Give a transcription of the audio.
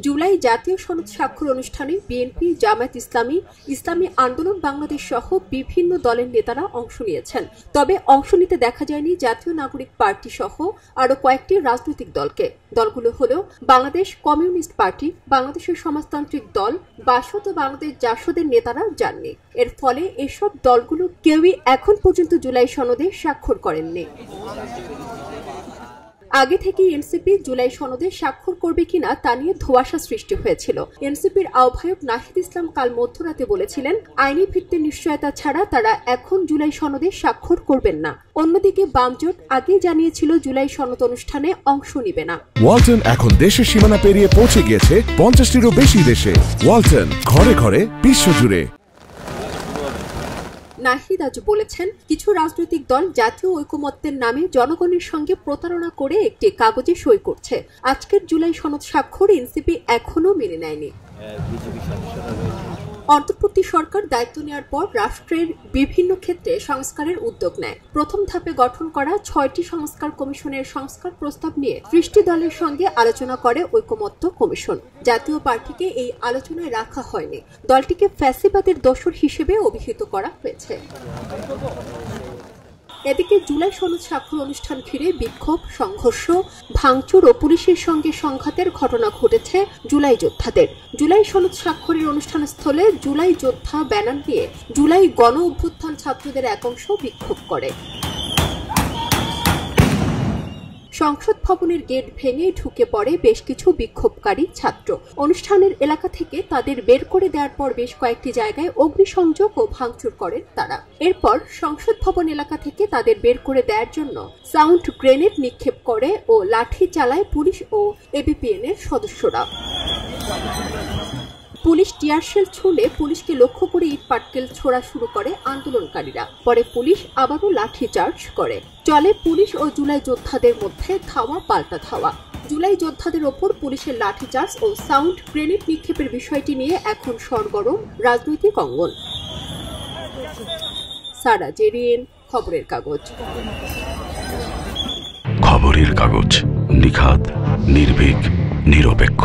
জুলাই জাতীয় সনদ স্বাক্ষর অনুষ্ঠানে বিএনপি, জামায়াত ইসলামী, ইসলামী আন্দোলন বাংলাদেশ সহ বিভিন্ন দলের নেতারা অংশ নিয়েছেন। তবে অংশ নিতে দেখা যায়নি জাতীয় নাগরিক পার্টি সহ আরো কয়েকটি রাজনৈতিক দলকে। দলগুলো হলো বাংলাদেশ কমিউনিস্ট পার্টি, বাংলাদেশের সমাজতান্ত্রিক দল, বাসদ ও বাংলাদেশ জাসদের নেতারা যাননি। এর ফলে এসব দলগুলো কেউই এখন পর্যন্ত জুলাই সনদে স্বাক্ষর করেননি। আগে থেকে এনসিপি জুলাই সনদে স্বাক্ষর করবে কিনা তা নিয়ে ধোঁয়াশা সৃষ্টি হয়েছিল। এনসিপির আহ্বায়ক নাহিদ ইসলাম কাল মধ্যরাতে বলেছিলেন, আইনি ভিত্তির নিশ্চয়তা ছাড়া তারা এখন জুলাই সনদে স্বাক্ষর করবেন না। অন্যদিকে বামজোট আগে জানিয়েছিল জুলাই সনদ অনুষ্ঠানে অংশ নিবে না। ওয়ালটন এখন দেশের সীমানা পেরিয়ে পৌঁছে গিয়েছে 50টিরও বেশি দেশে। ওয়ালটন, ঘরে ঘরে, বিশ্বজুড়ে। নাহিদ আজ বলেছেন, কিছু রাজনৈতিক দল জাতীয় ঐকমত্যের নামে জনগণের সঙ্গে প্রতারণা করে একটি কাগজে সই করছে। আজকের জুলাই সনদ স্বাক্ষর এনসিপি এখনো মেনে নেয়নি। অন্তর্বর্তী সরকার দায়িত্ব নেওয়ার পর রাষ্ট্রের বিভিন্ন ক্ষেত্রে সংস্কারের উদ্যোগ নেয়। প্রথম ধাপে গঠন করা 6টি সংস্কার কমিশনের সংস্কার প্রস্তাব নিয়ে 30টি দলের সঙ্গে আলোচনা করে ঐকমত্য কমিশন। জাতীয় পার্টিকে এই আলোচনায় রাখা হয়নি। দলটিকে ফ্যাসিবাদের দোসর হিসেবে অভিহিত করা হয়েছে। এদিকে জুলাই সনদ স্বাক্ষর অনুষ্ঠান ঘিরে বিক্ষোভ, সংঘর্ষ, ভাঙচুর ও পুলিশের সঙ্গে সংঘাতের ঘটনা ঘটেছে জুলাই যোদ্ধাদের। জুলাই সনদ স্বাক্ষরের অনুষ্ঠানস্থলে জুলাই যোদ্ধা ব্যানার দিয়ে জুলাই গণ অভ্যুত্থান ছাত্রদের এক অংশ বিক্ষোভ করে। সংসদ ভবনের গেট ভেঙে ঢুকে পড়ে বেশ কিছু বিক্ষোভকারী ছাত্র। অনুষ্ঠানের এলাকা থেকে তাদের বের করে দেওয়ার পর বেশ কয়েকটি জায়গায় অগ্নিসংযোগ ও ভাঙচুর করেন তারা। এরপর সংসদ ভবন এলাকা থেকে তাদের বের করে দেওয়ার জন্য সাউন্ড গ্রেনেড নিক্ষেপ করে ও লাঠি চালায় পুলিশ ও এবিপিএন এর সদস্যরা। পুলিশ টিয়ারশেল ছুঁড়ে পুলিশকে লক্ষ্য করে ইট পাটকেল ছোড়া শুরু করে আন্দোলনকারীরা। পরে পুলিশ আবারও লাঠি চার্জ করে। চলে পুলিশ ও জুলাই যোদ্ধাদের মধ্যে ধাওয়া পাল্টা ধাওয়া। জুলাই যোদ্ধাদের ওপর পুলিশের লাঠিচার্জ ও সাউন্ড গ্রেনেড নিক্ষেপের বিষয়টি নিয়ে এখন সরগরম রাজনৈতিক অঙ্গন। সারা জেরিন, খবরের কাগজ। খবরের কাগজ, নিখাত, নির্ভীক, নিরপেক্ষ।